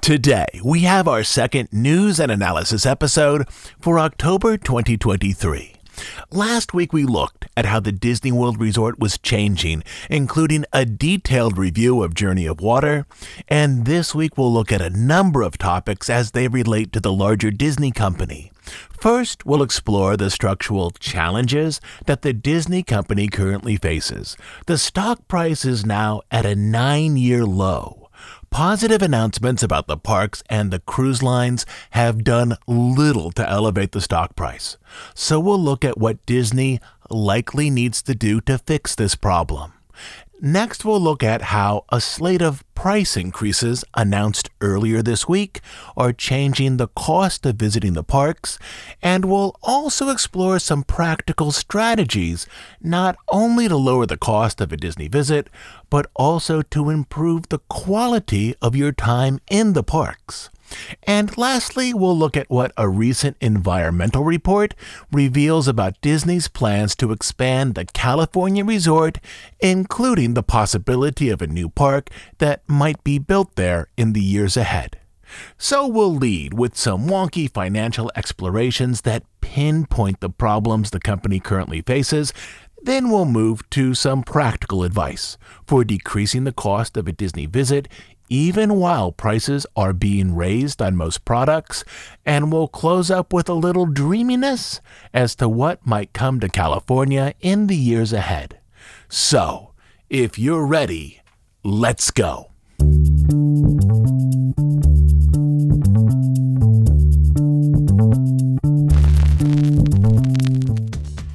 Today, we have our second news and analysis episode for October 2023. Last week, we looked at how the Disney World Resort was changing, including a detailed review of Journey of Water, and this week we'll look at a number of topics as they relate to the larger Disney company. First, we'll explore the structural challenges that the Disney company currently faces. The stock price is now at a 9-year low. Positive announcements about the parks and the cruise lines have done little to elevate the stock price. So we'll look at what Disney likely needs to do to fix this problem. Next, we'll look at how a slate of price increases announced earlier this week are changing the cost of visiting the parks, and we'll also explore some practical strategies, not only to lower the cost of a Disney visit, but also to improve the quality of your time in the parks. And lastly, we'll look at what a recent environmental report reveals about Disney's plans to expand the California resort, including the possibility of a new park that might be built there in the years ahead. So we'll lead with some wonky financial explorations that pinpoint the problems the company currently faces. Then we'll move to some practical advice for decreasing the cost of a Disney visit, even while prices are being raised on most products, and we'll close up with a little dreaminess as to what might come to California in the years ahead. So, if you're ready, let's go.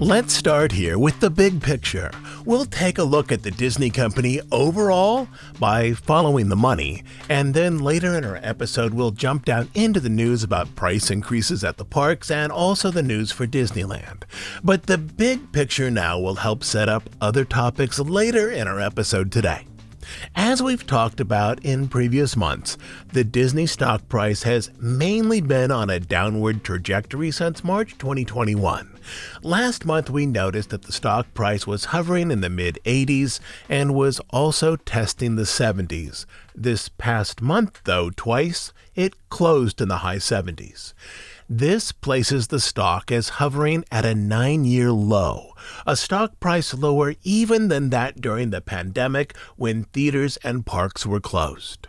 Let's start here with the big picture. We'll take a look at the Disney company overall by following the money, and then later in our episode we'll jump down into the news about price increases at the parks and also the news for Disneyland. But the big picture now will help set up other topics later in our episode today. As we've talked about in previous months, the Disney stock price has mainly been on a downward trajectory since March 2021. Last month, we noticed that the stock price was hovering in the mid-80s and was also testing the 70s. This past month, though, twice, it closed in the high 70s. This places the stock as hovering at a 9-year low, a stock price lower even than that during the pandemic when theaters and parks were closed.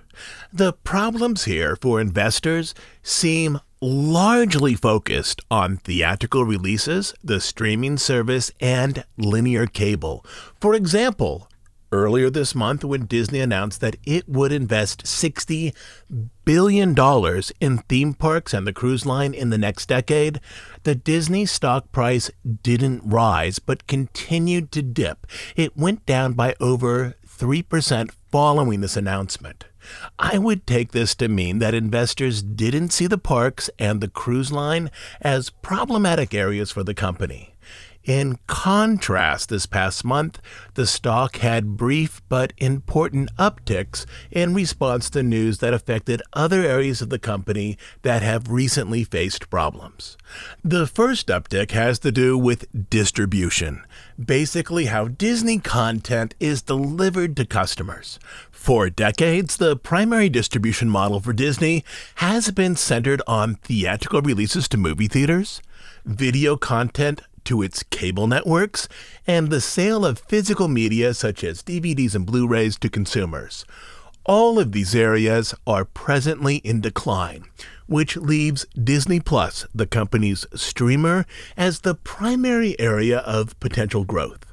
The problems here for investors seem largely focused on theatrical releases, the streaming service, and linear cable. For example, earlier this month when Disney announced that it would invest $60 billion in theme parks and the cruise line in the next decade, the Disney stock price didn't rise but continued to dip. It went down by over 3% following this announcement. I would take this to mean that investors didn't see the parks and the cruise line as problematic areas for the company. In contrast, this past month, the stock had brief but important upticks in response to news that affected other areas of the company that have recently faced problems. The first uptick has to do with distribution, basically how Disney content is delivered to customers. For decades, the primary distribution model for Disney has been centered on theatrical releases to movie theaters, video content to its cable networks, and the sale of physical media such as DVDs and Blu-rays to consumers. All of these areas are presently in decline, which leaves Disney Plus, the company's streamer, as the primary area of potential growth.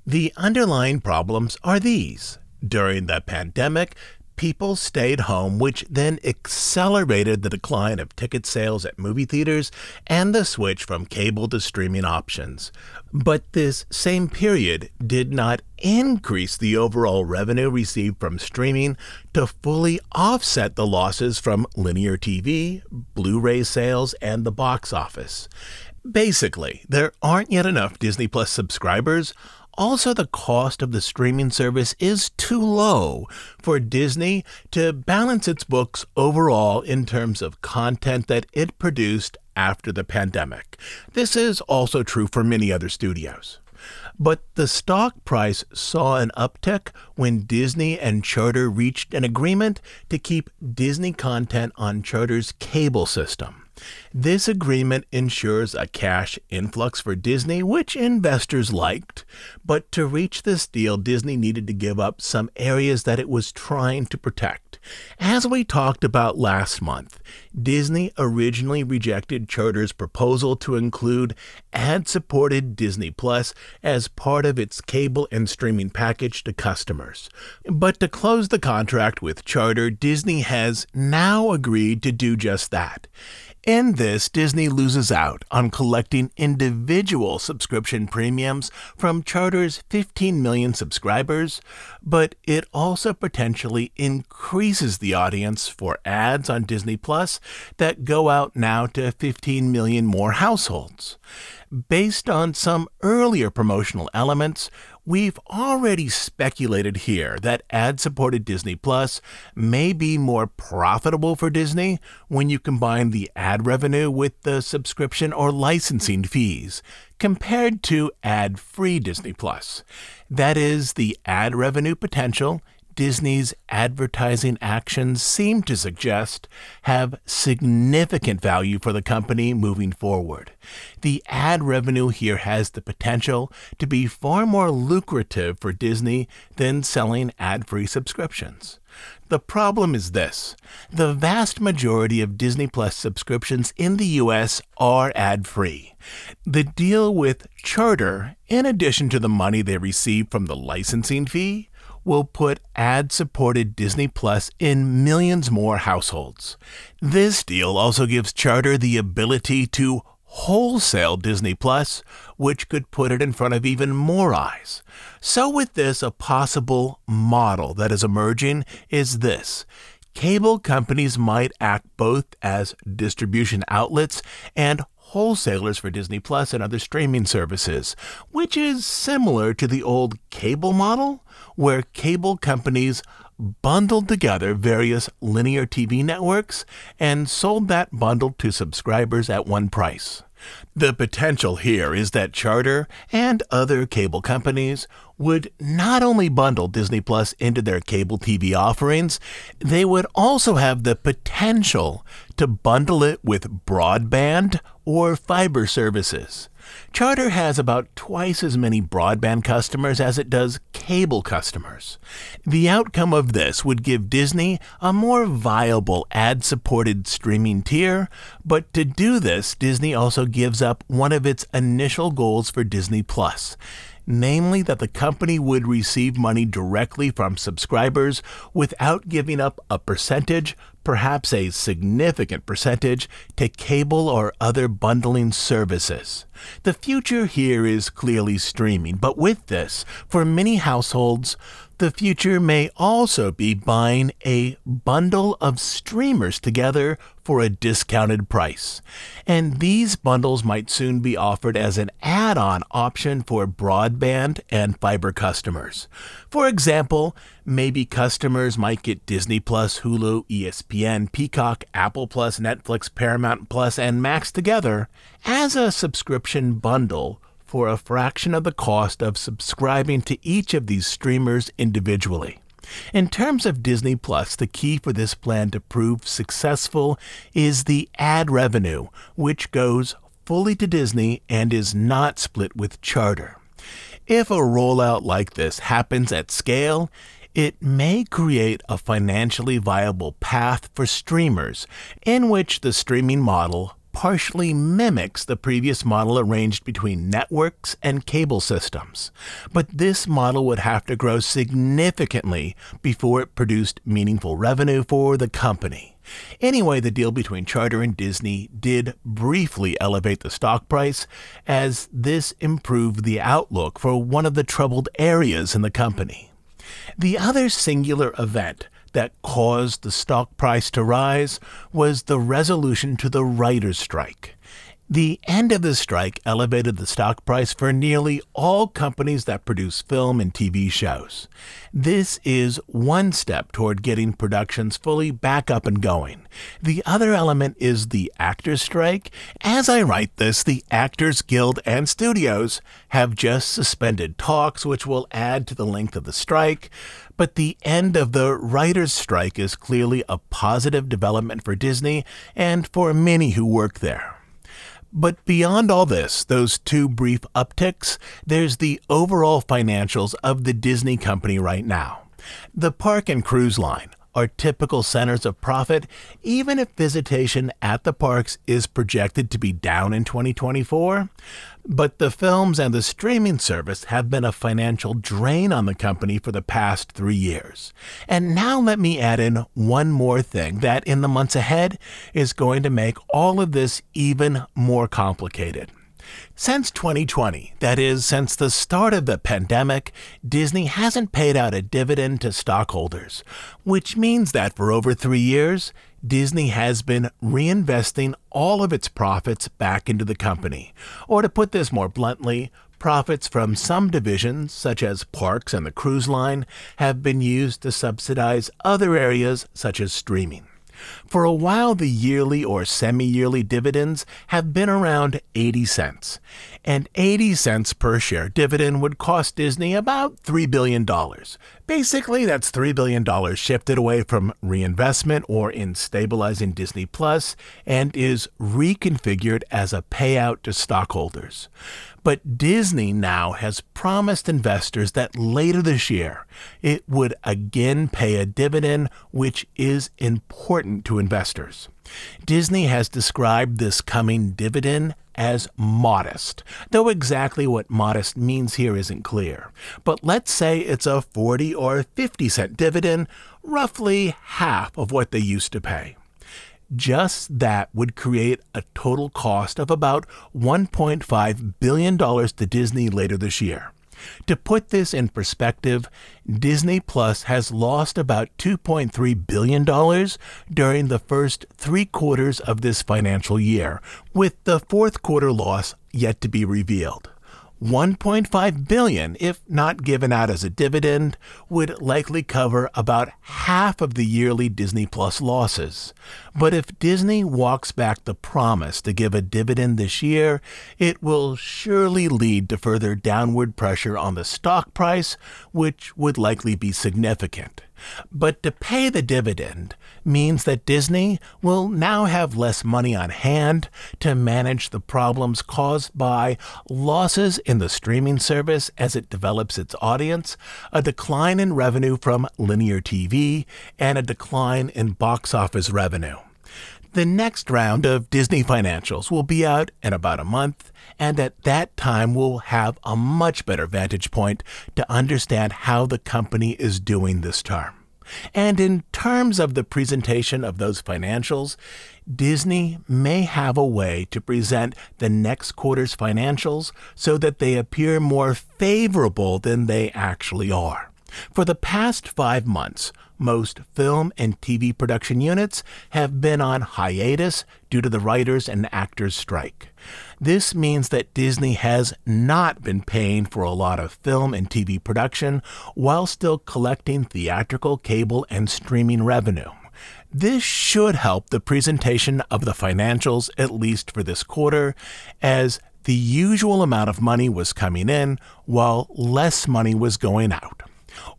The underlying problems are these. During the pandemic, people stayed home, which then accelerated the decline of ticket sales at movie theaters and the switch from cable to streaming options. But this same period did not increase the overall revenue received from streaming to fully offset the losses from linear TV, Blu-ray sales, and the box office. Basically, there aren't yet enough Disney Plus subscribers. Also, the cost of the streaming service is too low for Disney to balance its books overall in terms of content that it produced after the pandemic. This is also true for many other studios. But the stock price saw an uptick when Disney and Charter reached an agreement to keep Disney content on Charter's cable system. This agreement ensures a cash influx for Disney, which investors liked. But to reach this deal, Disney needed to give up some areas that it was trying to protect. As we talked about last month, Disney originally rejected Charter's proposal to include ad-supported Disney Plus as part of its cable and streaming package to customers. But to close the contract with Charter, Disney has now agreed to do just that. In this, Disney loses out on collecting individual subscription premiums from Charter's 15 million subscribers, but it also potentially increases the audience for ads on Disney Plus that go out now to 15 million more households. Based on some earlier promotional elements, we've already speculated here that ad-supported Disney Plus may be more profitable for Disney when you combine the ad revenue with the subscription or licensing fees, compared to ad-free Disney Plus. That is, the ad revenue potential Disney's advertising actions seem to suggest have significant value for the company moving forward. The ad revenue here has the potential to be far more lucrative for Disney than selling ad-free subscriptions. The problem is this: the vast majority of Disney Plus subscriptions in the US are ad-free. The deal with Charter, in addition to the money they receive from the licensing fee, will put ad-supported Disney Plus in millions more households. This deal also gives Charter the ability to wholesale Disney Plus, which could put it in front of even more eyes. So with this, a possible model that is emerging is this: cable companies might act both as distribution outlets and wholesalers for Disney Plus and other streaming services, which is similar to the old cable model, where cable companies bundled together various linear TV networks and sold that bundle to subscribers at one price. The potential here is that Charter and other cable companies would not only bundle Disney Plus into their cable TV offerings, they would also have the potential to bundle it with broadband or fiber services. Charter has about twice as many broadband customers as it does cable customers. The outcome of this would give Disney a more viable ad-supported streaming tier, but to do this, Disney also gives up one of its initial goals for Disney Plus, namely that the company would receive money directly from subscribers without giving up a percentage, perhaps a significant percentage, to cable or other bundling services. The future here is clearly streaming, but with this, for many households, the future may also be buying a bundle of streamers together for a discounted price. And these bundles might soon be offered as an add-on option for broadband and fiber customers. For example, maybe customers might get Disney Plus, Hulu, ESPN, Peacock, Apple Plus, Netflix, Paramount Plus, and Max together as a subscription bundle for a fraction of the cost of subscribing to each of these streamers individually. In terms of Disney Plus, the key for this plan to prove successful is the ad revenue, which goes fully to Disney and is not split with Charter. If a rollout like this happens at scale, it may create a financially viable path for streamers in which the streaming model partially mimics the previous model arranged between networks and cable systems. But this model would have to grow significantly before it produced meaningful revenue for the company. Anyway, the deal between Charter and Disney did briefly elevate the stock price, as this improved the outlook for one of the troubled areas in the company. The other singular event that caused the stock price to rise was the resolution to the writers' strike. The end of the strike elevated the stock price for nearly all companies that produce film and TV shows. This is one step toward getting productions fully back up and going. The other element is the actors' strike. As I write this, the Actors Guild and studios have just suspended talks, which will add to the length of the strike. But the end of the writers' strike is clearly a positive development for Disney and for many who work there. But beyond all this, those two brief upticks, there's the overall financials of the Disney company right now. The park and cruise line are typical centers of profit, even if visitation at the parks is projected to be down in 2024. But the films and the streaming service have been a financial drain on the company for the past 3 years. And now let me add in one more thing that in the months ahead is going to make all of this even more complicated. Since 2020, that is, since the start of the pandemic, Disney hasn't paid out a dividend to stockholders, which means that for over 3 years, Disney has been reinvesting all of its profits back into the company. Or to put this more bluntly, profits from some divisions, such as parks and the cruise line, have been used to subsidize other areas such as streaming. For a while, the yearly or semi-yearly dividends have been around 80 cents. An 80 cents per share dividend would cost Disney about $3 billion. Basically, that's $3 billion shifted away from reinvestment or in stabilizing Disney Plus and is reconfigured as a payout to stockholders. But Disney now has promised investors that later this year it would again pay a dividend, which is important to investors. Disney has described this coming dividend as modest, though exactly what modest means here isn't clear. But let's say it's a 40 or 50 cent dividend, roughly half of what they used to pay. Just that would create a total cost of about $1.5 billion to Disney later this year. To put this in perspective, Disney Plus has lost about $2.3 billion during the first 3 quarters of this financial year, with the fourth quarter loss yet to be revealed. $1.5 billion, if not given out as a dividend, would likely cover about half of the yearly Disney Plus losses. But if Disney walks back the promise to give a dividend this year, it will surely lead to further downward pressure on the stock price, which would likely be significant. But to pay the dividend means that Disney will now have less money on hand to manage the problems caused by losses in the streaming service as it develops its audience, a decline in revenue from linear TV, and a decline in box office revenue. The next round of Disney financials will be out in about a month, and at that time we'll have a much better vantage point to understand how the company is doing this term. And in terms of the presentation of those financials, Disney may have a way to present the next quarter's financials so that they appear more favorable than they actually are. For the past 5 months, most film and TV production units have been on hiatus due to the writers' and actors' strike. This means that Disney has not been paying for a lot of film and TV production while still collecting theatrical, cable, and streaming revenue. This should help the presentation of the financials, at least for this quarter, as the usual amount of money was coming in while less money was going out.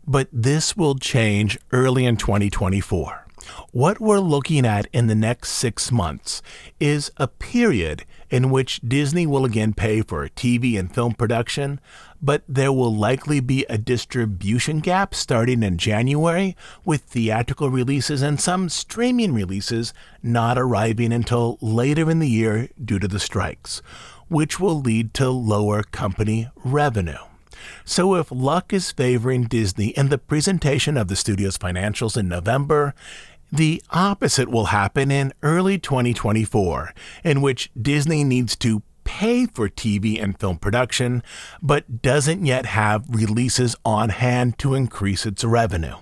But this will change early in 2024. What we're looking at in the next 6 months is a period in which Disney will again pay for TV and film production, but there will likely be a distribution gap starting in January, with theatrical releases and some streaming releases not arriving until later in the year due to the strikes, which will lead to lower company revenue. So if luck is favoring Disney in the presentation of the studio's financials in November, the opposite will happen in early 2024, in which Disney needs to pay for TV and film production, but doesn't yet have releases on hand to increase its revenue.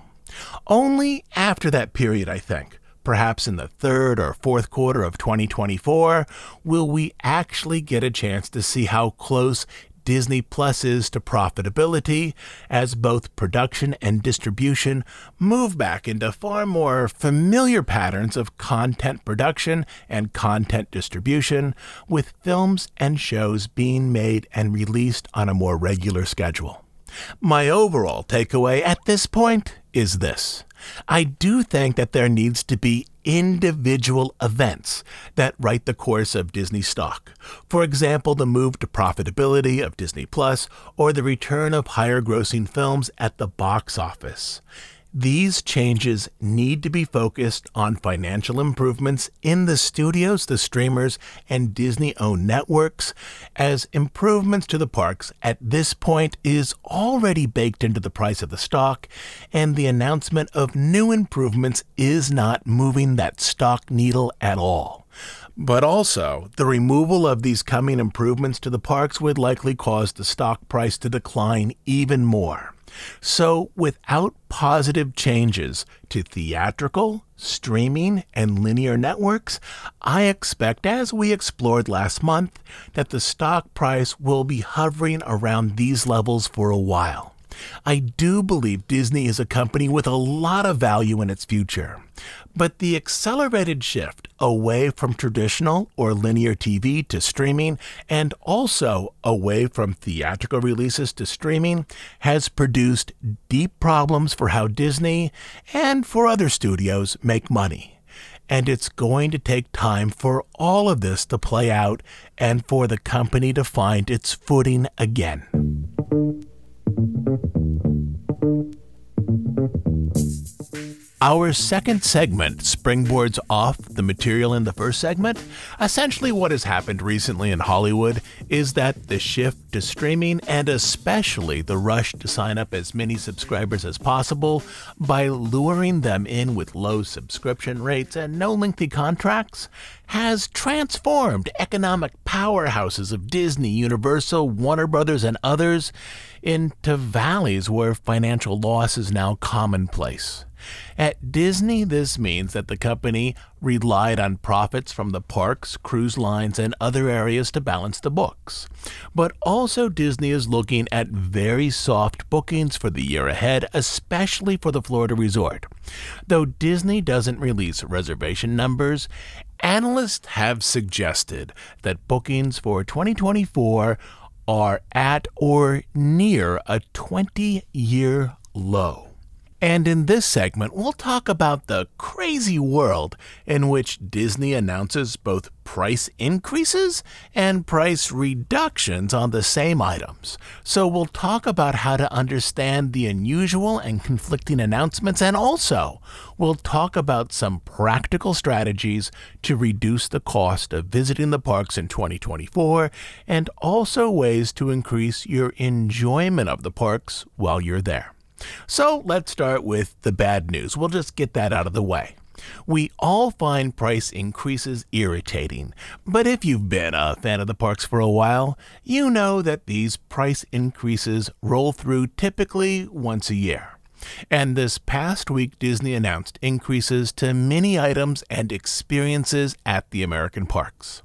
Only after that period, I think, perhaps in the third or fourth quarter of 2024, will we actually get a chance to see how close Disney Plus is to profitability as both production and distribution move back into far more familiar patterns of content production and content distribution, with films and shows being made and released on a more regular schedule. My overall takeaway at this point is this. I do think that there needs to be individual events that write the course of Disney stock. For example, the move to profitability of Disney Plus or the return of higher grossing films at the box office. These changes need to be focused on financial improvements in the studios, the streamers, and Disney-owned networks, as improvements to the parks at this point is already baked into the price of the stock, and the announcement of new improvements is not moving that stock needle at all. But also, the removal of these coming improvements to the parks would likely cause the stock price to decline even more. So, without positive changes to theatrical, streaming, and linear networks, I expect, as we explored last month, that the stock price will be hovering around these levels for a while. I do believe Disney is a company with a lot of value in its future, but the accelerated shift away from traditional or linear TV to streaming, and also away from theatrical releases to streaming, has produced deep problems for how Disney and for other studios make money. And it's going to take time for all of this to play out and for the company to find its footing again. Our second segment springboards off the material in the first segment. Essentially, what has happened recently in Hollywood is that the shift to streaming, and especially the rush to sign up as many subscribers as possible by luring them in with low subscription rates and no lengthy contracts, has transformed economic powerhouses of Disney, Universal, Warner Brothers, and others into valleys where financial loss is now commonplace. At Disney, this means that the company relied on profits from the parks, cruise lines, and other areas to balance the books. But also Disney is looking at very soft bookings for the year ahead, especially for the Florida resort. Though Disney doesn't release reservation numbers, analysts have suggested that bookings for 2024 are at or near a 20-year low. And in this segment, we'll talk about the crazy world in which Disney announces both price increases and price reductions on the same items. So we'll talk about how to understand the unusual and conflicting announcements, and also we'll talk about some practical strategies to reduce the cost of visiting the parks in 2024, and also ways to increase your enjoyment of the parks while you're there. So let's start with the bad news. We'll just get that out of the way. We all find price increases irritating, but if you've been a fan of the parks for a while, you know that these price increases roll through typically once a year. And this past week, Disney announced increases to many items and experiences at the American parks.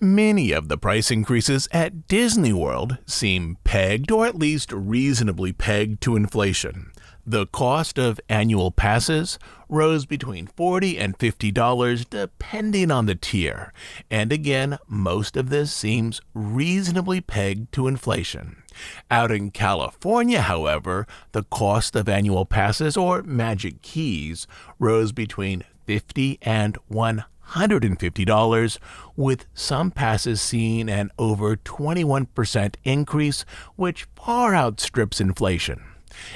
Many of the price increases at Disney World seem pegged, or at least reasonably pegged, to inflation. The cost of annual passes rose between $40 and $50 depending on the tier. And again, most of this seems reasonably pegged to inflation. Out in California, however, the cost of annual passes, or Magic Keys, rose between $50 and $150, with some passes seeing an over 21% increase, which far outstrips inflation.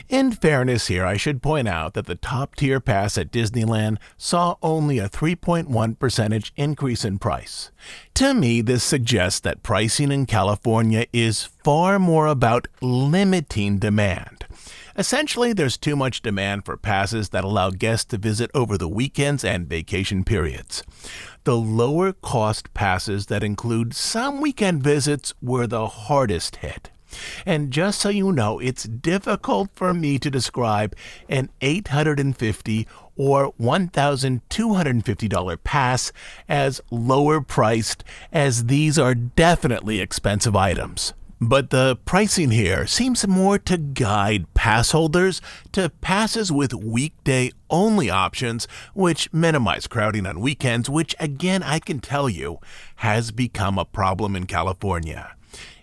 In fairness here, I should point out that the top-tier pass at Disneyland saw only a 3.1% increase in price. To me, this suggests that pricing in California is far more about limiting demand. Essentially, there's too much demand for passes that allow guests to visit over the weekends and vacation periods. The lower-cost passes that include some weekend visits were the hardest hit. And just so you know, it's difficult for me to describe an $850 or $1,250 pass as lower priced, as these are definitely expensive items. But the pricing here seems more to guide pass holders to passes with weekday-only options, which minimize crowding on weekends, which again I can tell you has become a problem in California.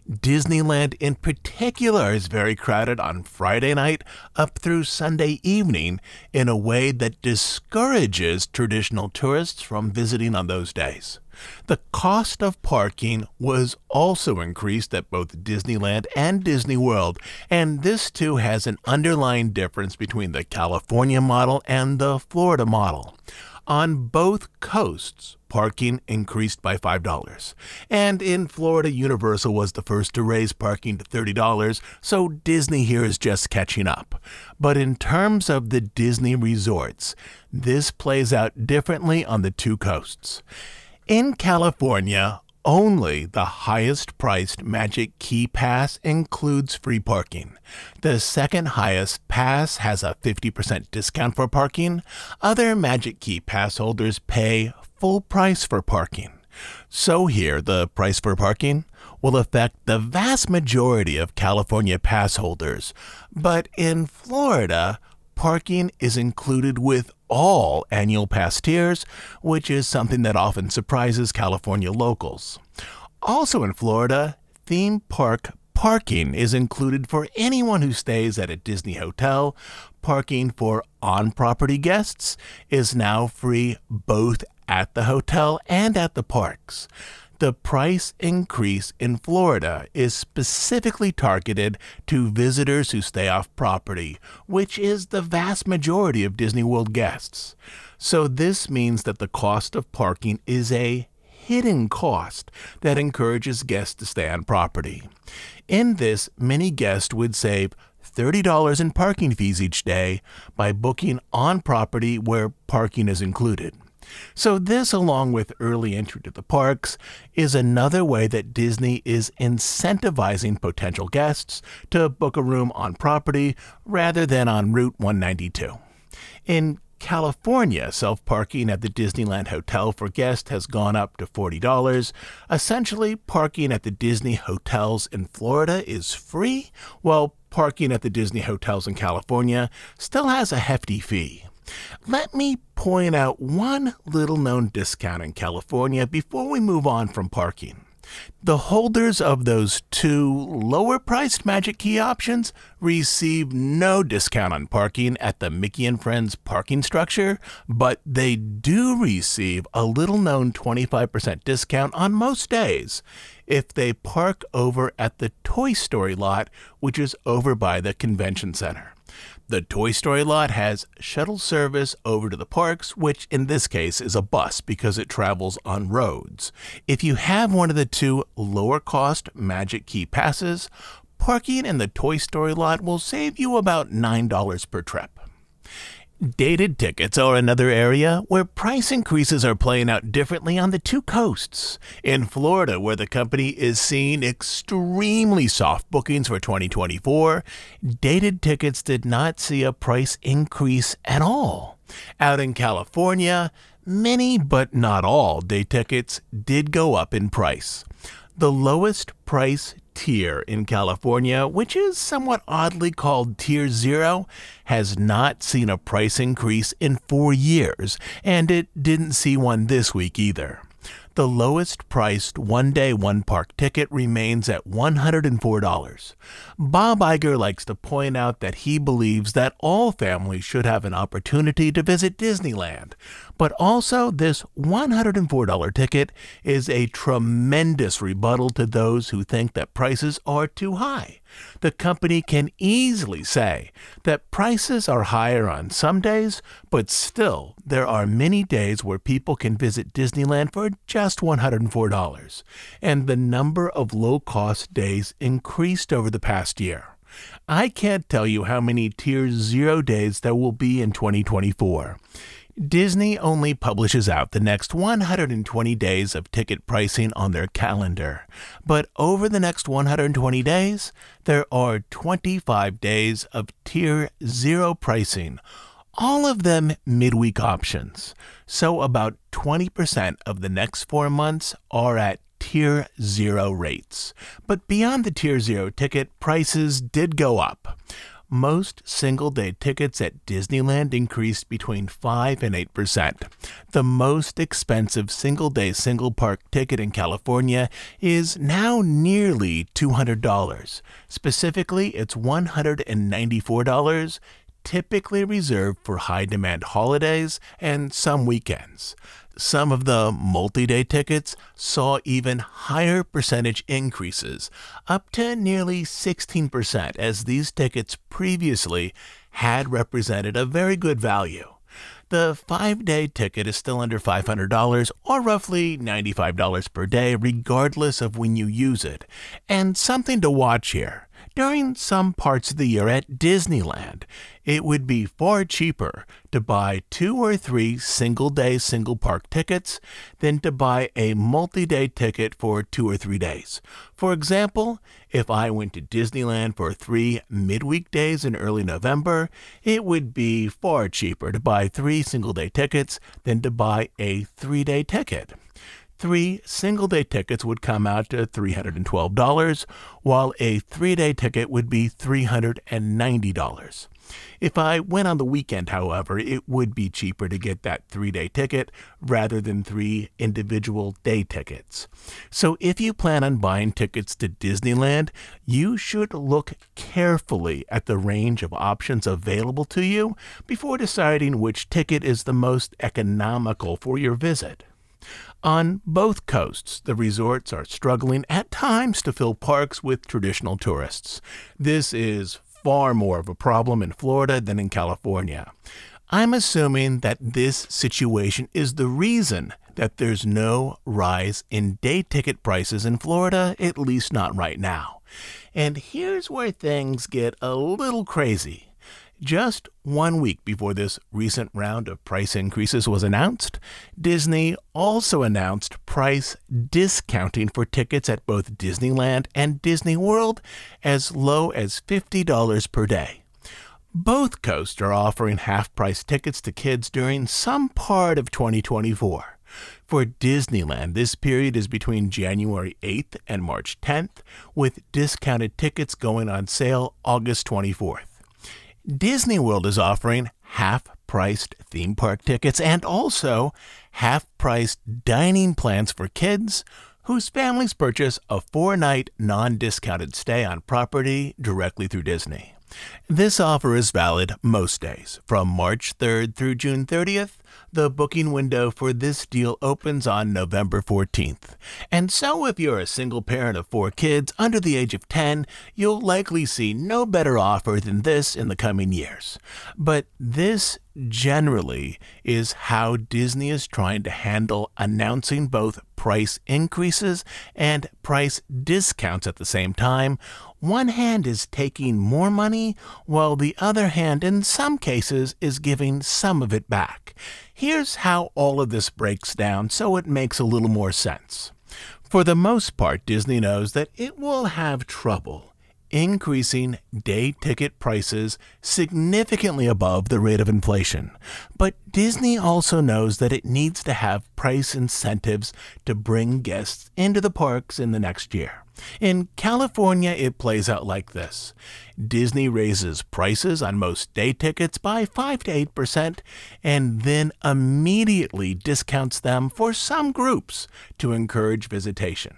Disneyland in particular is very crowded on Friday night up through Sunday evening in a way that discourages traditional tourists from visiting on those days. The cost of parking was also increased at both Disneyland and Disney World, and this too has an underlying difference between the California model and the Florida model. On both coasts, parking increased by $5, and in Florida, Universal was the first to raise parking to $30, so Disney here is just catching up. But in terms of the Disney resorts, this plays out differently on the two coasts. In California, only the highest priced Magic Key Pass includes free parking. The second highest pass has a 50% discount for parking. Other Magic Key Pass holders pay full price for parking. So here, the price for parking will affect the vast majority of California pass holders. But in Florida, parking is included with all annual pass tiers, which is something that often surprises California locals. Also in Florida, theme park parking is included for anyone who stays at a Disney hotel. Parking for on-property guests is now free both at the hotel and at the parks. The price increase in Florida is specifically targeted to visitors who stay off property, which is the vast majority of Disney World guests. So this means that the cost of parking is a hidden cost that encourages guests to stay on property. In this, many guests would save $30 in parking fees each day by booking on property where parking is included. So this, along with early entry to the parks, is another way that Disney is incentivizing potential guests to book a room on property rather than on Route 192. In California, self-parking at the Disneyland Hotel for guests has gone up to $40. Essentially, parking at the Disney hotels in Florida is free, while parking at the Disney hotels in California still has a hefty fee. Let me point out one little-known discount in California before we move on from parking. The holders of those two lower-priced Magic Key options receive no discount on parking at the Mickey and Friends parking structure, but they do receive a little-known 25% discount on most days if they park over at the Toy Story lot, which is over by the convention center. The Toy Story lot has shuttle service over to the parks, which in this case is a bus because it travels on roads. If you have one of the two lower-cost Magic Key passes, parking in the Toy Story lot will save you about $9 per trip. Dated tickets are another area where price increases are playing out differently on the two coasts. In Florida, where the company is seeing extremely soft bookings for 2024, dated tickets did not see a price increase at all. Out in California, many but not all day tickets did go up in price. The lowest price tier in California, which is somewhat oddly called Tier 0, has not seen a price increase in 4 years, and it didn't see one this week either. The lowest priced one-day, one-park ticket remains at $104. Bob Iger likes to point out that he believes that all families should have an opportunity to visit Disneyland, but also this $104 ticket is a tremendous rebuttal to those who think that prices are too high. The company can easily say that prices are higher on some days, but still there are many days where people can visit Disneyland for just $104, and the number of low-cost days increased over the past year. I can't tell you how many Tier 0 days there will be in 2024. Disney only publishes out the next 120 days of ticket pricing on their calendar, but over the next 120 days, there are 25 days of Tier 0 pricing, all of them midweek options. So about 20% of the next 4 months are at Tier 0 rates. But beyond the Tier 0 ticket, prices did go up. Most single-day tickets at Disneyland increased between 5 and 8%. The most expensive single-day single-park ticket in California is now nearly $200. Specifically, it's $194, typically reserved for high-demand holidays and some weekends. Some of the multi-day tickets saw even higher percentage increases, up to nearly 16%, as these tickets previously had represented a very good value. The 5-day ticket is still under $500, or roughly $95 per day, regardless of when you use it. And something to watch here. During some parts of the year at Disneyland, it would be far cheaper to buy 2 or 3 single-day single-park tickets than to buy a multi-day ticket for 2 or 3 days. For example, if I went to Disneyland for 3 midweek days in early November, it would be far cheaper to buy 3 single-day tickets than to buy a 3-day ticket. 3 single-day tickets would come out to $312, while a 3-day ticket would be $390. If I went on the weekend, however, it would be cheaper to get that 3-day ticket rather than 3 individual day tickets. So if you plan on buying tickets to Disneyland, you should look carefully at the range of options available to you before deciding which ticket is the most economical for your visit. On both coasts, the resorts are struggling at times to fill parks with traditional tourists. This is far more of a problem in Florida than in California. I'm assuming that this situation is the reason that there's no rise in day ticket prices in Florida, at least not right now. And here's where things get a little crazy. Just 1 week before this recent round of price increases was announced, Disney also announced price discounting for tickets at both Disneyland and Disney World as low as $50 per day. Both coasts are offering half-price tickets to kids during some part of 2024. For Disneyland, this period is between January 8th and March 10th, with discounted tickets going on sale August 24th. Disney World is offering half-priced theme park tickets and also half-priced dining plans for kids whose families purchase a 4-night non-discounted stay on property directly through Disney. This offer is valid most days. From March 3rd through June 30th, the booking window for this deal opens on November 14th. And so if you're a single parent of 4 kids under the age of 10, you'll likely see no better offer than this in the coming years. But this generally is how Disney is trying to handle announcing both price increases and price discounts at the same time. One hand is taking more money, while the other hand, in some cases, is giving some of it back. Here's how all of this breaks down so it makes a little more sense. For the most part, Disney knows that it will have trouble increasing day ticket prices significantly above the rate of inflation. But Disney also knows that it needs to have price incentives to bring guests into the parks in the next year. In California, it plays out like this. Disney raises prices on most day tickets by 5 to 8% and then immediately discounts them for some groups to encourage visitation.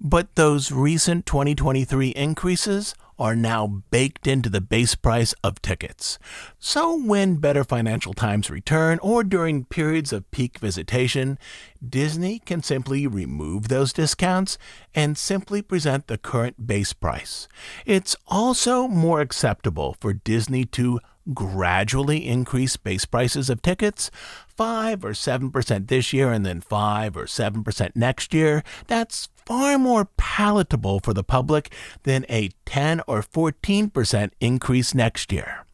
But those recent 2023 increases are now baked into the base price of tickets. So when better financial times return or during periods of peak visitation, Disney can simply remove those discounts and simply present the current base price. It's also more acceptable for Disney to gradually increase base prices of tickets, 5 or 7% this year and then 5 or 7% next year. That's far more palatable for the public than a 10 or 14% increase next year.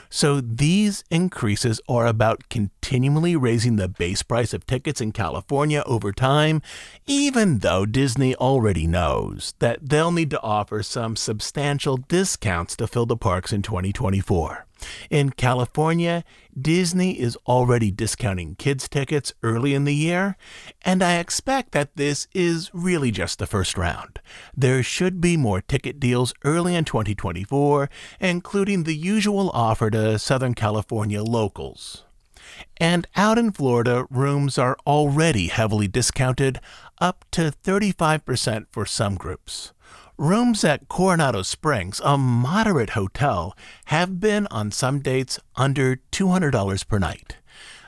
So these increases are about continually raising the base price of tickets in California over time, even though Disney already knows that they'll need to offer some substantial discounts to fill the parks in 2024. In California, Disney is already discounting kids' tickets early in the year, and I expect that this is really just the first round. There should be more ticket deals early in 2024, including the usual offer to Southern California locals. And out in Florida, rooms are already heavily discounted, up to 35% for some groups. Rooms at Coronado Springs, a moderate hotel, have been on some dates under $200 per night.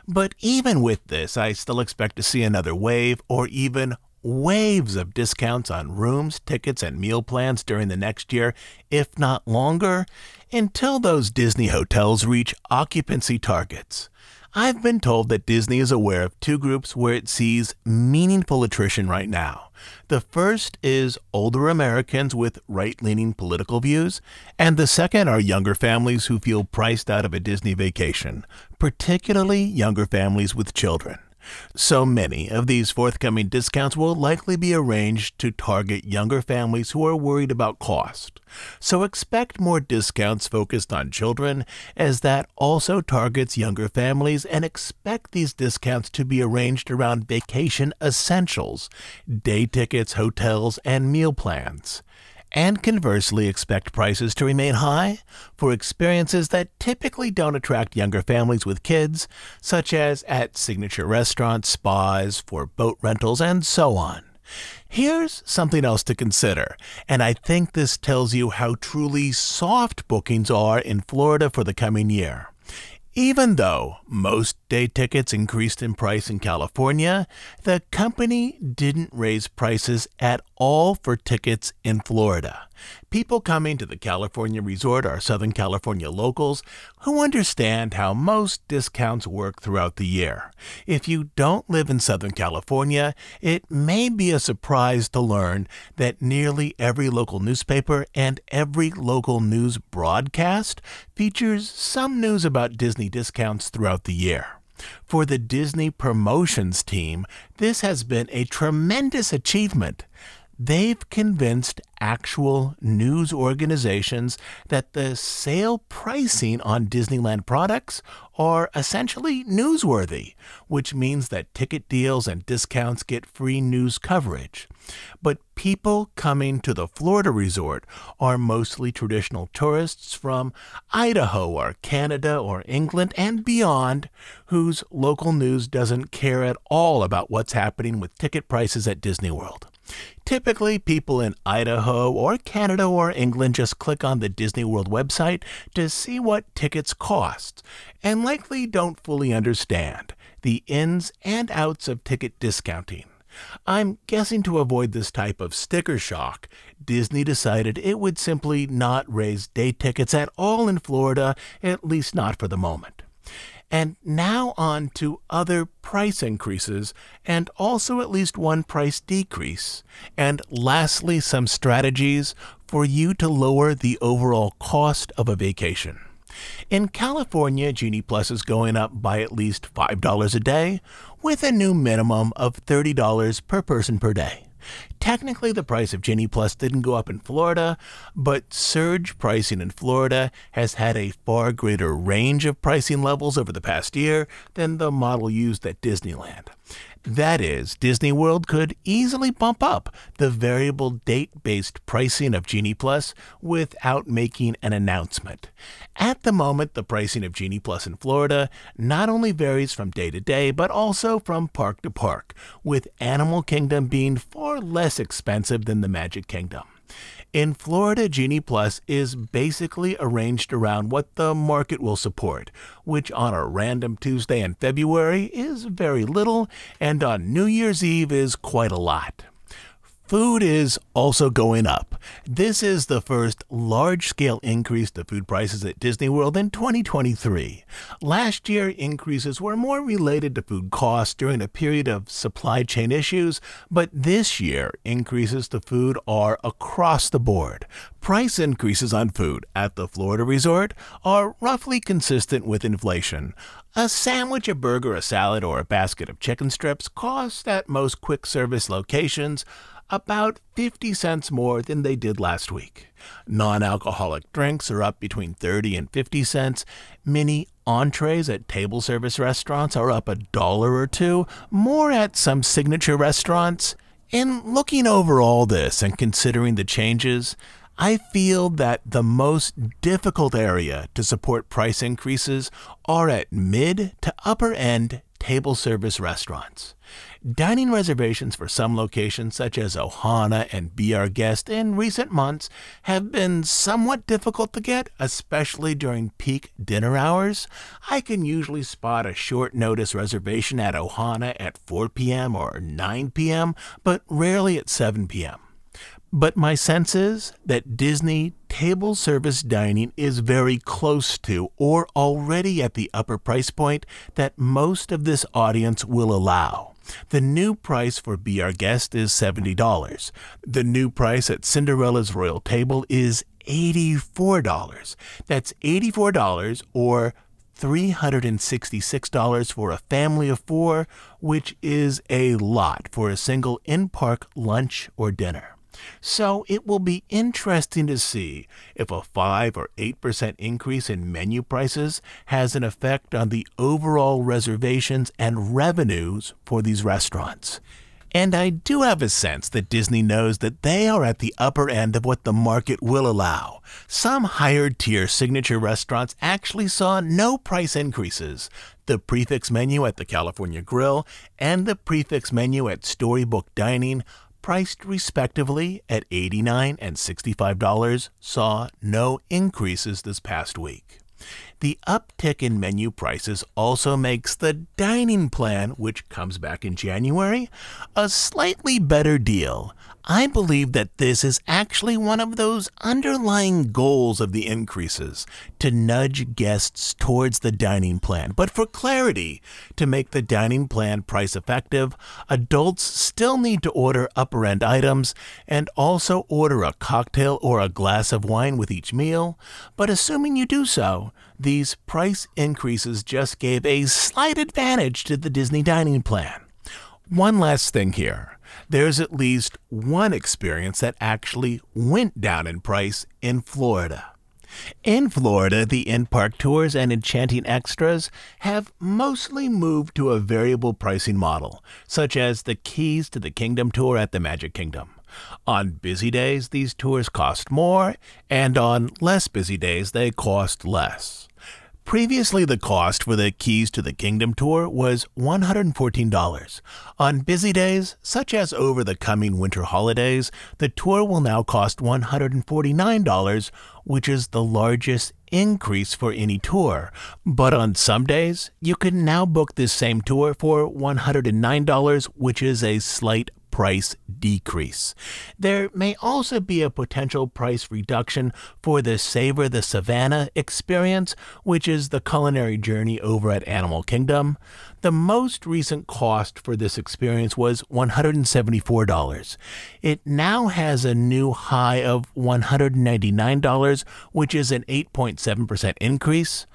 But even with this, I still expect to see another wave or even waves of discounts on rooms, tickets, and meal plans during the next year, if not longer, until those Disney hotels reach occupancy targets. I've been told that Disney is aware of two groups where it sees meaningful attrition right now. The first is older Americans with right-leaning political views, and the second are younger families who feel priced out of a Disney vacation, particularly younger families with children. So many of these forthcoming discounts will likely be arranged to target younger families who are worried about cost. So expect more discounts focused on children, as that also targets younger families, and expect these discounts to be arranged around vacation essentials, day tickets, hotels, and meal plans. And conversely, expect prices to remain high for experiences that typically don't attract younger families with kids, such as at signature restaurants, spas, for boat rentals, and so on. Here's something else to consider, and I think this tells you how truly soft bookings are in Florida for the coming year. Even though most day tickets increased in price in California, the company didn't raise prices at all for tickets in Florida. People coming to the California resort are Southern California locals who understand how most discounts work throughout the year. If you don't live in Southern California, it may be a surprise to learn that nearly every local newspaper and every local news broadcast features some news about Disney discounts throughout the year. For the Disney promotions team, this has been a tremendous achievement. They've convinced actual news organizations that the sale pricing on Disneyland products are essentially newsworthy, which means that ticket deals and discounts get free news coverage. But people coming to the Florida resort are mostly traditional tourists from Idaho or Canada or England and beyond, whose local news doesn't care at all about what's happening with ticket prices at Disney World. Typically, people in Idaho or Canada or England just click on the Disney World website to see what tickets cost, and likely don't fully understand the ins and outs of ticket discounting. I'm guessing to avoid this type of sticker shock, Disney decided it would simply not raise day tickets at all in Florida, at least not for the moment. And now on to other price increases, and also at least one price decrease. And lastly, some strategies for you to lower the overall cost of a vacation. In California, Genie Plus is going up by at least $5 a day, with a new minimum of $30 per person per day. Technically, the price of Genie Plus didn't go up in Florida, but surge pricing in Florida has had a far greater range of pricing levels over the past year than the model used at Disneyland. That is, Disney World could easily bump up the variable date-based pricing of Genie Plus without making an announcement. At the moment, the pricing of Genie Plus in Florida not only varies from day to day, but also from park to park, with Animal Kingdom being far less expensive than the Magic Kingdom. In Florida, Genie Plus is basically arranged around what the market will support, which on a random Tuesday in February is very little, and on New Year's Eve is quite a lot. Food is also going up, This is the first large-scale increase to food prices at Disney World in 2023. Last year, increases were more related to food costs during a period of supply chain issues, but this year, increases to food are across the board. Price increases on food at the Florida resort are roughly consistent with inflation. A sandwich, a burger, a salad, or a basket of chicken strips cost at most quick-service locations about 50 cents more than they did last week. Non-alcoholic drinks are up between 30 and 50 cents. Mini entrees at table service restaurants are up $1 or $2, more at some signature restaurants. In looking over all this and considering the changes, I feel that the most difficult area to support price increases are at mid to upper end table service restaurants. Dining reservations for some locations such as Ohana and Be Our Guest in recent months have been somewhat difficult to get, especially during peak dinner hours. I can usually spot a short notice reservation at Ohana at 4 p.m. or 9 p.m., but rarely at 7 p.m. But my sense is that Disney table service dining is very close to or already at the upper price point that most of this audience will allow. The new price for Be Our Guest is $70. The new price at Cinderella's Royal Table is $84. That's $84 or $366 for a family of 4, which is a lot for a single in-park lunch or dinner. So it will be interesting to see if a 5 or 8% increase in menu prices has an effect on the overall reservations and revenues for these restaurants. And I do have a sense that Disney knows that they are at the upper end of what the market will allow. Some higher-tier signature restaurants actually saw no price increases. The prefix menu at the California Grill and the prefix menu at Storybook Dining, priced respectively at $89 and $65, saw no increases this past week. The uptick in menu prices also makes the dining plan, which comes back in January, a slightly better deal. I believe that this is actually one of those underlying goals of the increases, to nudge guests towards the dining plan. But for clarity, to make the dining plan price effective, adults still need to order upper-end items and also order a cocktail or a glass of wine with each meal. But assuming you do so, these price increases just gave a slight advantage to the Disney dining plan. One last thing here. There's at least one experience that actually went down in price in Florida. In Florida, the in-park tours and enchanting extras have mostly moved to a variable pricing model, such as the Keys to the Kingdom tour at the Magic Kingdom. On busy days, these tours cost more, and on less busy days, they cost less. Previously, the cost for the Keys to the Kingdom tour was $114. On busy days, such as over the coming winter holidays, the tour will now cost $149, which is the largest increase for any tour. But on some days, you can now book this same tour for $109, which is a slight price decrease. There may also be a potential price reduction for the Savor the Savannah experience, which is the culinary journey over at Animal Kingdom. The most recent cost for this experience was $174. It now has a new high of $199, which is an 8.7% increase.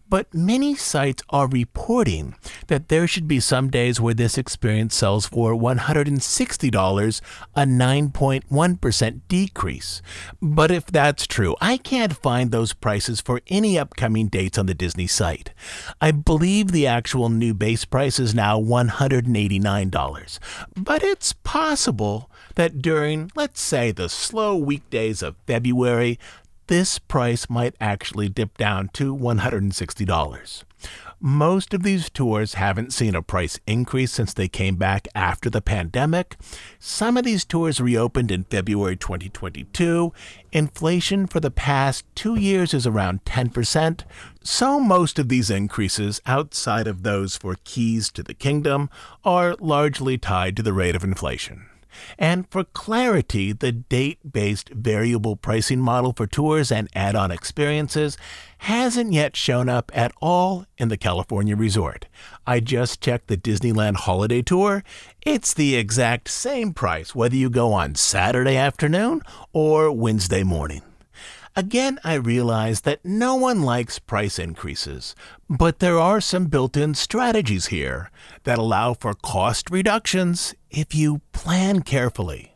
But many sites are reporting that there should be some days where this experience sells for $160, a 9.1% decrease. But if that's true, I can't find those prices for any upcoming dates on the Disney site. I believe the actual new base price is now $189. But it's possible that during, let's say, the slow weekdays of February, this price might actually dip down to $160. Most of these tours haven't seen a price increase since they came back after the pandemic. Some of these tours reopened in February 2022. Inflation for the past 2 years is around 10%, so most of these increases, outside of those for Keys to the Kingdom, are largely tied to the rate of inflation. And for clarity, the date-based variable pricing model for tours and add-on experiences hasn't yet shown up at all in the California resort. I just checked the Disneyland Holiday Tour. It's the exact same price whether you go on Saturday afternoon or Wednesday morning. Again, I realize that no one likes price increases, but there are some built-in strategies here that allow for cost reductions if you plan carefully.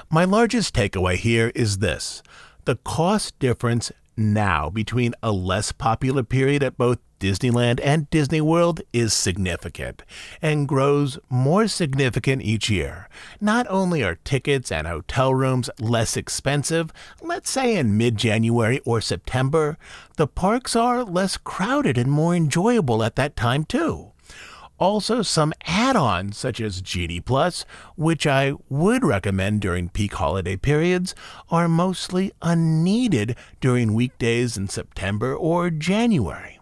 My largest takeaway here is this: the cost difference now between a less popular period at both Disneyland and Disney World is significant and grows more significant each year. Not only are tickets and hotel rooms less expensive, let's say in mid-January or September, the parks are less crowded and more enjoyable at that time too. Also, some add-ons such as Genie Plus, which I would recommend during peak holiday periods, are mostly unneeded during weekdays in September or January.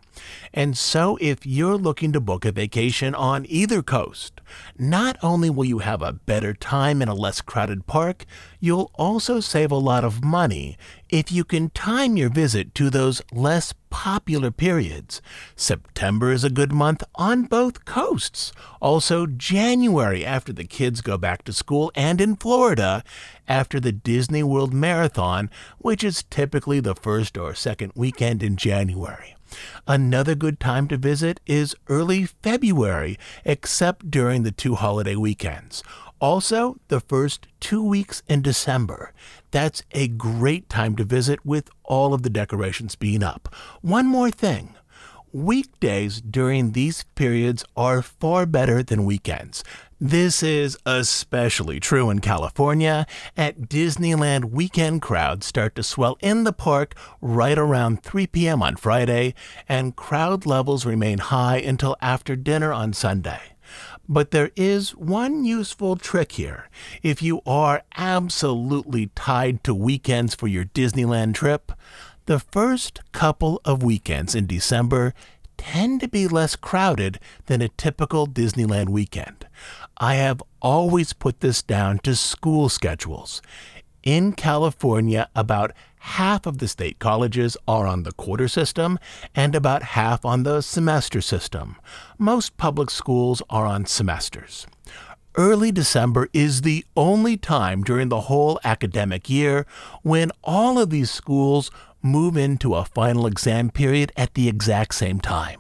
And so if you're looking to book a vacation on either coast, not only will you have a better time in a less crowded park, you'll also save a lot of money if you can time your visit to those less popular periods. September is a good month on both coasts. Also, January after the kids go back to school, and in Florida after the Disney World Marathon, which is typically the first or second weekend in January. Another good time to visit is early February, except during the 2 holiday weekends. Also, the first 2 weeks in December. That's a great time to visit with all of the decorations being up. One more thing. Weekdays during these periods are far better than weekends. This is especially true in California. At Disneyland, weekend crowds start to swell in the park right around 3 p.m. on Friday, and crowd levels remain high until after dinner on Sunday. But there is one useful trick here. If you are absolutely tied to weekends for your Disneyland trip, the first couple of weekends in December tend to be less crowded than a typical Disneyland weekend. I have always put this down to school schedules. In California, about half of the state colleges are on the quarter system and about half on the semester system. Most public schools are on semesters. Early December is the only time during the whole academic year when all of these schools move into a final exam period at the exact same time.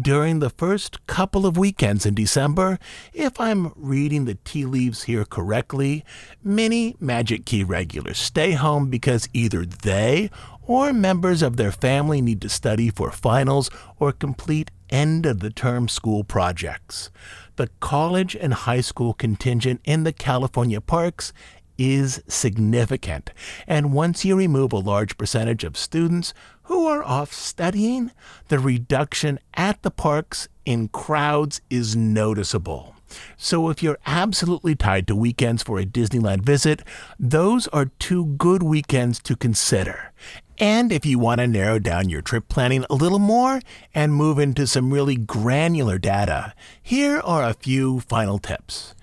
During the first couple of weekends in December, if I'm reading the tea leaves here correctly, many Magic Key regulars stay home because either they or members of their family need to study for finals or complete end-of-the-term school projects. The college and high school contingent in the California parks is significant, and once you remove a large percentage of students who are off studying, the reduction at the parks in crowds is noticeable. So if you're absolutely tied to weekends for a Disneyland visit, those are 2 good weekends to consider. And if you want to narrow down your trip planning a little more and move into some really granular data, here are a few final tips.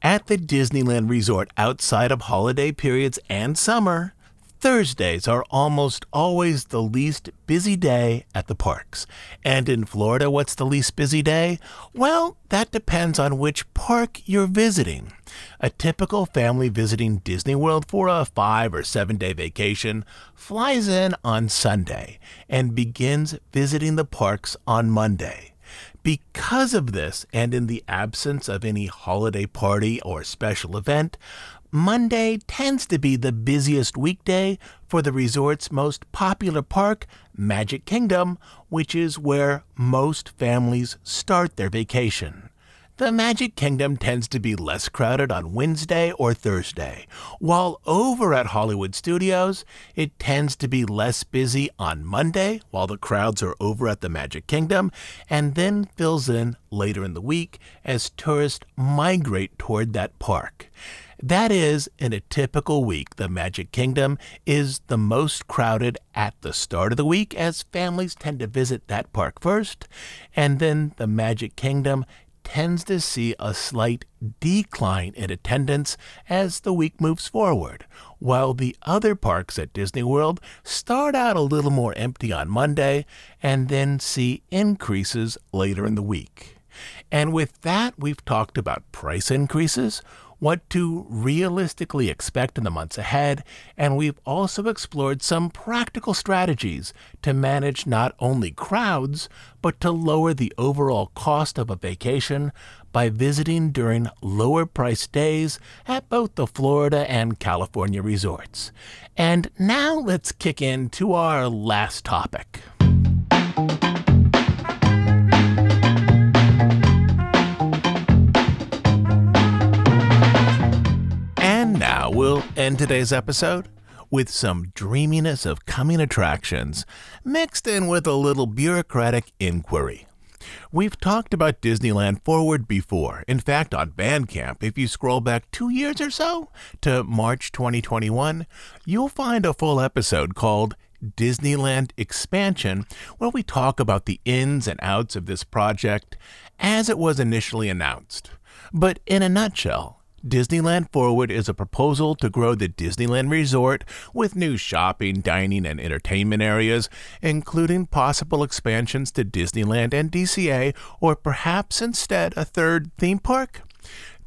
At the Disneyland Resort outside of holiday periods and summer, Thursdays are almost always the least busy day at the parks. And in Florida, what's the least busy day? Well, that depends on which park you're visiting. A typical family visiting Disney World for a 5 or 7 day vacation flies in on Sunday and begins visiting the parks on Monday. Because of this, and in the absence of any holiday party or special event, Monday tends to be the busiest weekday for the resort's most popular park, Magic Kingdom, which is where most families start their vacation. The Magic Kingdom tends to be less crowded on Wednesday or Thursday, while over at Hollywood Studios, it tends to be less busy on Monday while the crowds are over at the Magic Kingdom, and then fills in later in the week as tourists migrate toward that park. That is, in a typical week, the Magic Kingdom is the most crowded at the start of the week as families tend to visit that park first, and then the Magic Kingdom tends to see a slight decline in attendance as the week moves forward, while the other parks at Disney World start out a little more empty on Monday and then see increases later in the week. And with that, we've talked about price increases, what to realistically expect in the months ahead, and we've also explored some practical strategies to manage not only crowds, but to lower the overall cost of a vacation by visiting during lower-priced days at both the Florida and California resorts. And now let's kick into our last topic. Now we'll end today's episode with some dreaminess of coming attractions mixed in with a little bureaucratic inquiry. We've talked about Disneyland Forward before. In fact, on Bandcamp, if you scroll back 2 years or so to March 2021, you'll find a full episode called Disneyland Expansion, where we talk about the ins and outs of this project as it was initially announced. But in a nutshell, Disneyland Forward is a proposal to grow the Disneyland Resort with new shopping, dining, and entertainment areas, including possible expansions to Disneyland and DCA, or perhaps instead a third theme park.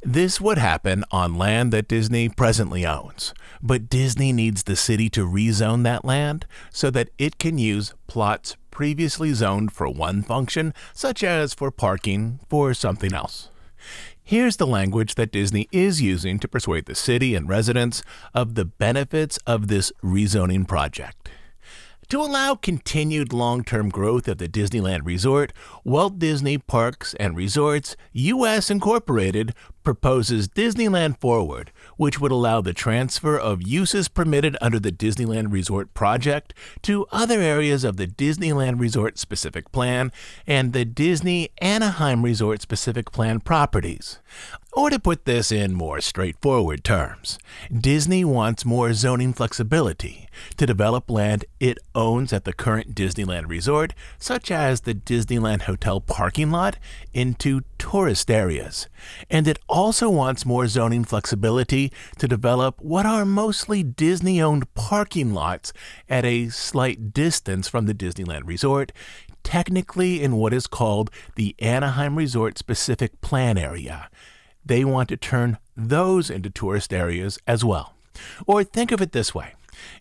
This would happen on land that Disney presently owns, but Disney needs the city to rezone that land so that it can use plots previously zoned for one function, such as for parking, for something else. Here's the language that Disney is using to persuade the city and residents of the benefits of this rezoning project. To allow continued long-term growth of the Disneyland Resort, Walt Disney Parks and Resorts, U.S. Incorporated, proposes Disneyland Forward, which would allow the transfer of uses permitted under the Disneyland Resort project to other areas of the Disneyland Resort Specific Plan and the Disney Anaheim Resort Specific Plan properties. Or to put this in more straightforward terms, Disney wants more zoning flexibility to develop land it owns at the current Disneyland Resort, such as the Disneyland Hotel parking lot, into tourist areas. And it also wants more zoning flexibility to develop what are mostly Disney-owned parking lots at a slight distance from the Disneyland Resort, technically in what is called the Anaheim Resort Specific Plan area. They want to turn those into tourist areas as well. Or think of it this way.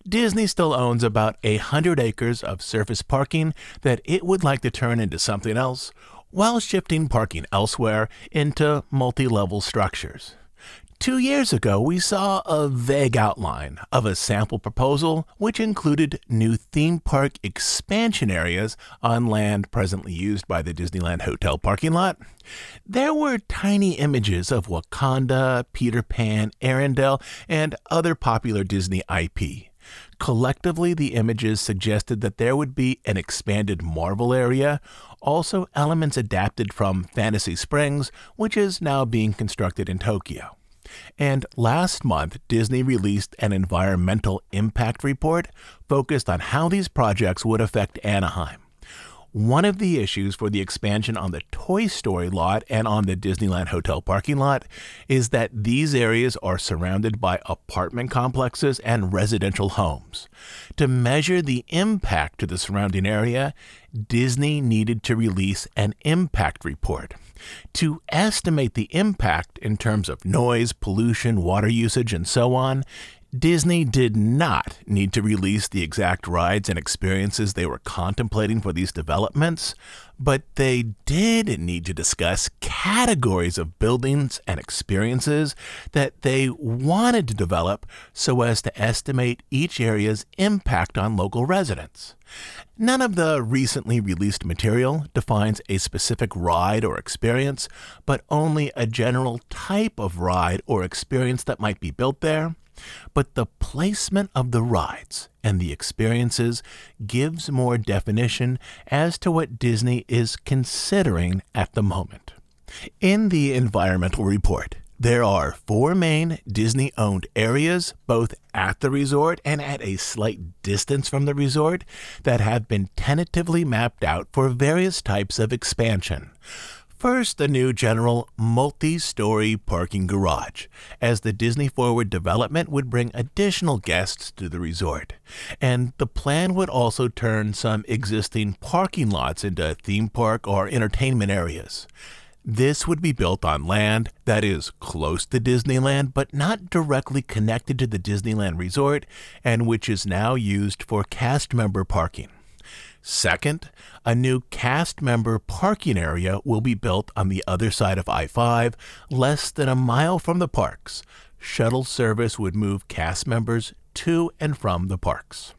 Disney still owns about 100 acres of surface parking that it would like to turn into something else, while shifting parking elsewhere into multi-level structures. 2 years ago, we saw a vague outline of a sample proposal which included new theme park expansion areas on land presently used by the Disneyland Hotel parking lot. There were tiny images of Wakanda, Peter Pan, Arendelle, and other popular Disney IP. Collectively, the images suggested that there would be an expanded Marvel area, also elements adapted from Fantasy Springs, which is now being constructed in Tokyo. And last month, Disney released an environmental impact report focused on how these projects would affect Anaheim. One of the issues for the expansion on the Toy Story lot and on the Disneyland Hotel parking lot is that these areas are surrounded by apartment complexes and residential homes. To measure the impact to the surrounding area, Disney needed to release an impact report. To estimate the impact in terms of noise, pollution, water usage, and so on, Disney did not need to release the exact rides and experiences they were contemplating for these developments, but they did need to discuss categories of buildings and experiences that they wanted to develop so as to estimate each area's impact on local residents. None of the recently released material defines a specific ride or experience, but only a general type of ride or experience that might be built there. But the placement of the rides and the experiences gives more definition as to what Disney is considering at the moment. In the environmental report, there are 4 main Disney-owned areas, both at the resort and at a slight distance from the resort, that have been tentatively mapped out for various types of expansion. First, the new general multi-story parking garage, as the Disney Forward development would bring additional guests to the resort. And the plan would also turn some existing parking lots into theme park or entertainment areas. This would be built on land that is close to Disneyland but not directly connected to the Disneyland resort, and which is now used for cast member parking. Second, a new cast member parking area will be built on the other side of I-5, less than a mile from the parks. Shuttle service would move cast members to and from the parks.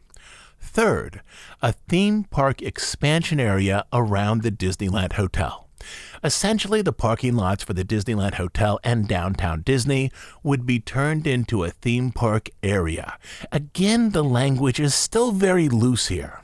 Third, a theme park expansion area around the Disneyland Hotel. Essentially, the parking lots for the Disneyland Hotel and Downtown Disney would be turned into a theme park area. Again, the language is still very loose here.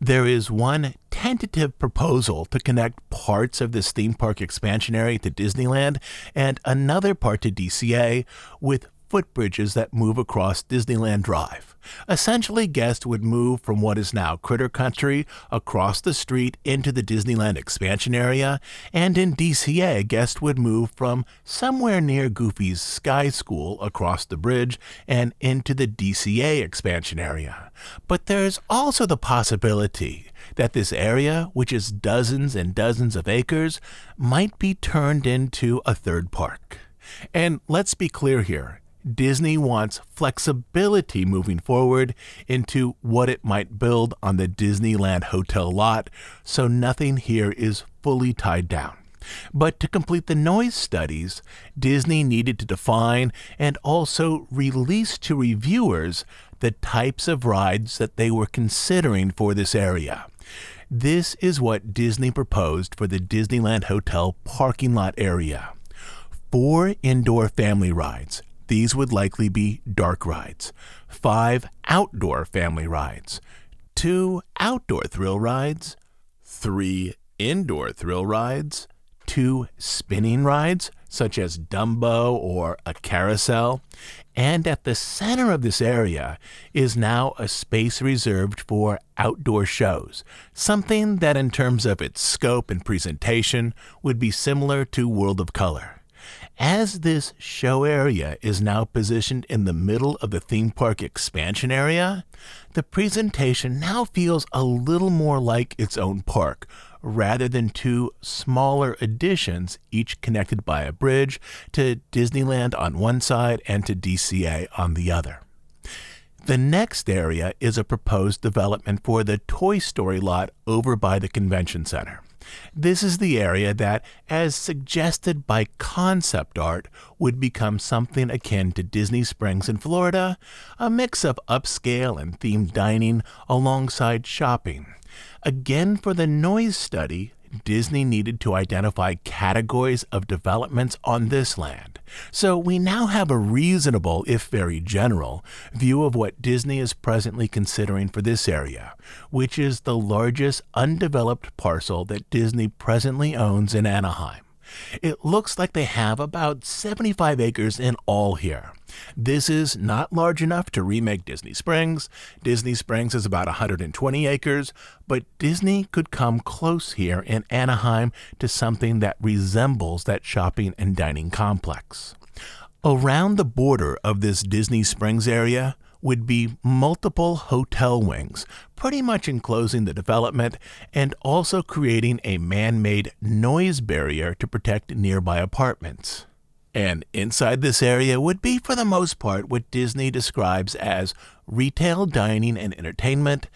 There is one tentative proposal to connect parts of this theme park expansion area to Disneyland and another part to DCA with footbridges that move across Disneyland Drive. Essentially, guests would move from what is now Critter Country across the street into the Disneyland expansion area, and in DCA, guests would move from somewhere near Goofy's Sky School across the bridge and into the DCA expansion area. But there's also the possibility that this area, which is dozens and dozens of acres, might be turned into a third park. And let's be clear here. Disney wants flexibility moving forward into what it might build on the Disneyland Hotel lot, so nothing here is fully tied down. But to complete the noise studies, Disney needed to define and also release to reviewers the types of rides that they were considering for this area. This is what Disney proposed for the Disneyland Hotel parking lot area. 4 indoor family rides. These would likely be dark rides. 5 outdoor family rides. 2 outdoor thrill rides. 3 indoor thrill rides. 2 spinning rides, such as Dumbo or a carousel. And at the center of this area is now a space reserved for outdoor shows, something that in terms of its scope and presentation would be similar to World of Color. As this show area is now positioned in the middle of the theme park expansion area, the presentation now feels a little more like its own park, rather than 2 smaller additions, each connected by a bridge to Disneyland on one side and to DCA on the other. The next area is a proposed development for the Toy Story lot over by the Convention Center. This is the area that, as suggested by concept art, would become something akin to Disney Springs in Florida, a mix of upscale and themed dining alongside shopping. Again, for the noise study, Disney needed to identify categories of developments on this land. So we now have a reasonable, if very general, view of what Disney is presently considering for this area, which is the largest undeveloped parcel that Disney presently owns in Anaheim. It looks like they have about 75 acres in all here. This is not large enough to remake Disney Springs. Disney Springs is about 120 acres, but Disney could come close here in Anaheim to something that resembles that shopping and dining complex. Around the border of this Disney Springs area would be multiple hotel wings, pretty much enclosing the development and also creating a man-made noise barrier to protect nearby apartments. And inside this area would be, for the most part, what Disney describes as retail, dining, and entertainment,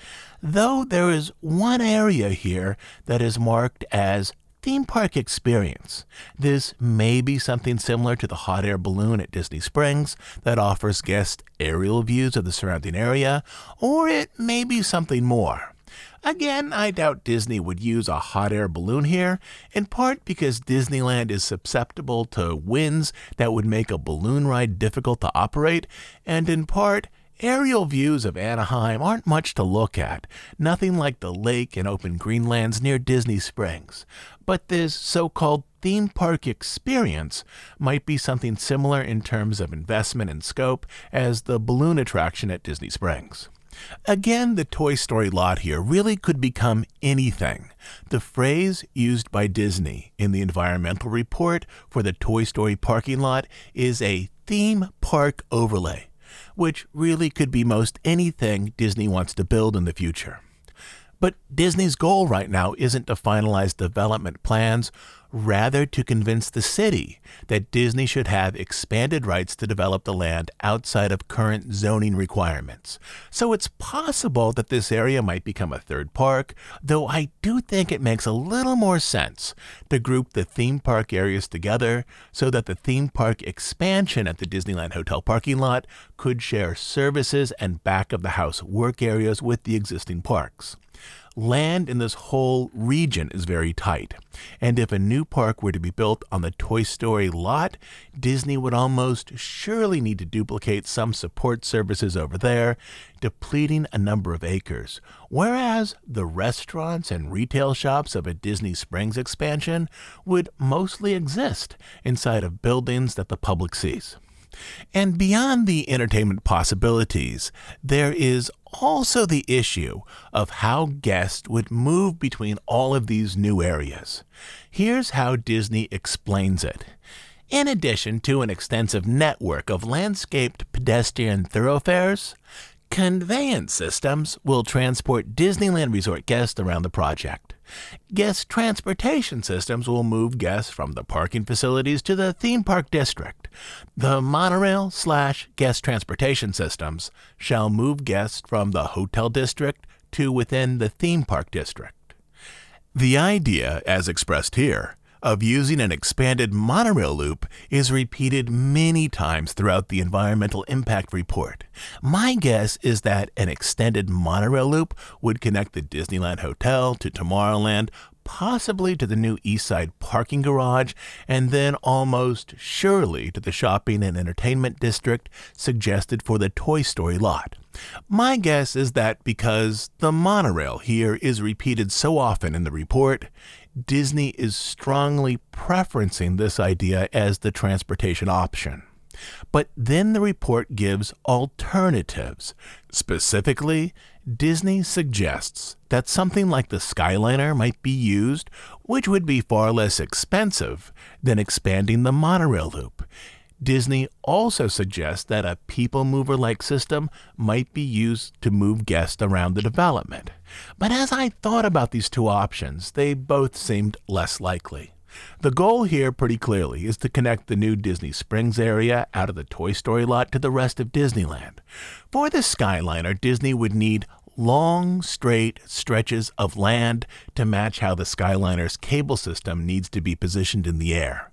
though there is one area here that is marked as theme park experience. This may be something similar to the hot air balloon at Disney Springs that offers guests aerial views of the surrounding area, or it may be something more. Again, I doubt Disney would use a hot air balloon here, in part because Disneyland is susceptible to winds that would make a balloon ride difficult to operate, and in part, aerial views of Anaheim aren't much to look at, nothing like the lake and open greenlands near Disney Springs. But this so-called theme park experience might be something similar in terms of investment and scope as the balloon attraction at Disney Springs. Again, the Toy Story lot here really could become anything. The phrase used by Disney in the environmental report for the Toy Story parking lot is a theme park overlay, which really could be most anything Disney wants to build in the future. But Disney's goal right now isn't to finalize development plans, rather to convince the city that Disney should have expanded rights to develop the land outside of current zoning requirements. So it's possible that this area might become a third park, though I do think it makes a little more sense to group the theme park areas together so that the theme park expansion at the Disneyland Hotel parking lot could share services and back-of-the-house work areas with the existing parks. Land in this whole region is very tight, and if a new park were to be built on the Toy Story lot, Disney would almost surely need to duplicate some support services over there, depleting a number of acres, whereas the restaurants and retail shops of a Disney Springs expansion would mostly exist inside of buildings that the public sees. And beyond the entertainment possibilities, there is also the issue of how guests would move between all of these new areas. Here's how Disney explains it. In addition to an extensive network of landscaped pedestrian thoroughfares, conveyance systems will transport Disneyland Resort guests around the project. Guest transportation systems will move guests from the parking facilities to the theme park district. The monorail/guest transportation systems shall move guests from the hotel district to within the theme park district. The idea, as expressed here, of using an expanded monorail loop is repeated many times throughout the environmental impact report. My guess is that an extended monorail loop would connect the Disneyland Hotel to Tomorrowland, possibly to the new Eastside parking garage, and then almost surely to the shopping and entertainment district suggested for the Toy Story lot. My guess is that because the monorail here is repeated so often in the report, Disney is strongly preferencing this idea as the transportation option. But then the report gives alternatives. Specifically, Disney suggests that something like the Skyliner might be used, which would be far less expensive than expanding the monorail loop. Disney also suggests that a people mover-like system might be used to move guests around the development. But as I thought about these two options, they both seemed less likely. The goal here pretty clearly is to connect the new Disney Springs area out of the Toy Story lot to the rest of Disneyland. For the Skyliner, Disney would need long, straight stretches of land to match how the Skyliner's cable system needs to be positioned in the air.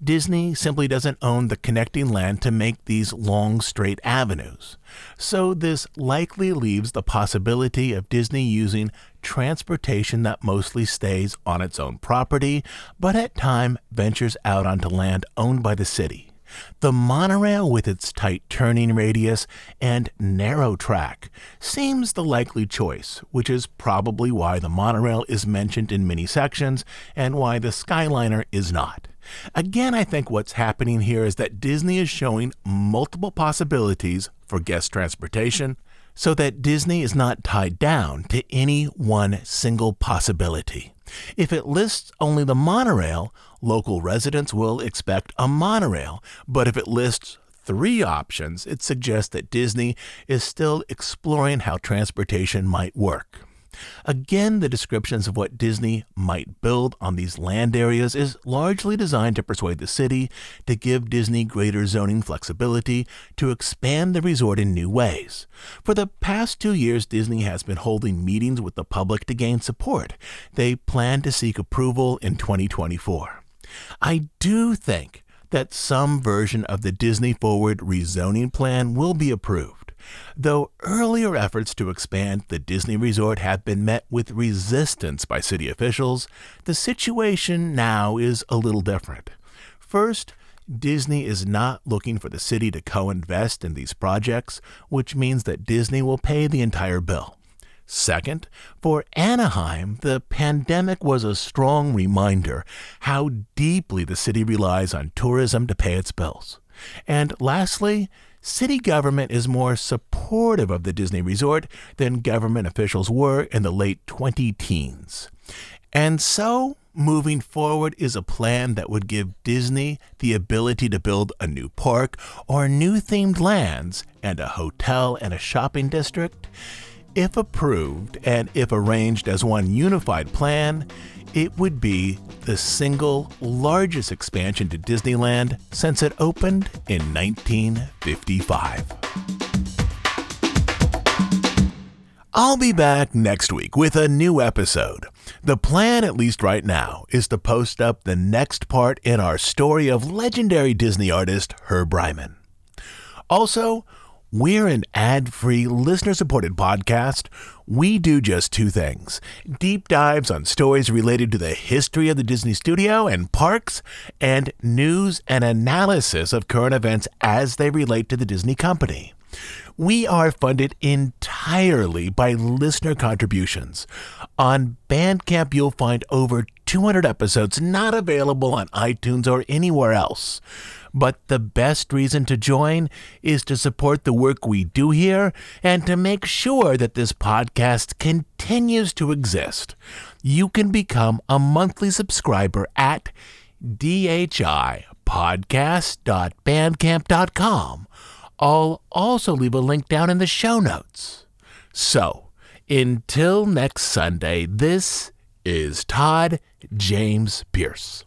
Disney simply doesn't own the connecting land to make these long, straight avenues. So this likely leaves the possibility of Disney using transportation that mostly stays on its own property, but at times ventures out onto land owned by the city. The monorail, with its tight turning radius and narrow track, seems the likely choice, which is probably why the monorail is mentioned in many sections and why the Skyliner is not. Again, I think what's happening here is that Disney is showing multiple possibilities for guest transportation so that Disney is not tied down to any one single possibility. If it lists only the monorail, local residents will expect a monorail, but if it lists 3 options, it suggests that Disney is still exploring how transportation might work. Again, the descriptions of what Disney might build on these land areas is largely designed to persuade the city to give Disney greater zoning flexibility to expand the resort in new ways. For the past 2 years, Disney has been holding meetings with the public to gain support. They plan to seek approval in 2024. I do think that some version of the Disney Forward rezoning plan will be approved. Though earlier efforts to expand the Disney Resort have been met with resistance by city officials, the situation now is a little different. First, Disney is not looking for the city to co-invest in these projects, which means that Disney will pay the entire bill. Second, for Anaheim, the pandemic was a strong reminder how deeply the city relies on tourism to pay its bills. And lastly, city government is more supportive of the Disney resort than government officials were in the late 2010s. And so, moving forward is a plan that would give Disney the ability to build a new park or new themed lands and a hotel and a shopping district. If approved and if arranged as one unified plan, it would be the single largest expansion to Disneyland since it opened in 1955. I'll be back next week with a new episode. The plan, at least right now, is to post up the next part in our story of legendary Disney artist Herb Ryman. Also, we're an ad-free, listener-supported podcast. We do just two things: deep dives on stories related to the history of the Disney studio and parks, and news and analysis of current events as they relate to the Disney company. We are funded entirely by listener contributions. On Bandcamp, you'll find over 200 episodes not available on iTunes or anywhere else. But the best reason to join is to support the work we do here and to make sure that this podcast continues to exist. You can become a monthly subscriber at dhipodcast.bandcamp.com. I'll also leave a link down in the show notes. So, until next Sunday, this is Todd James Pierce.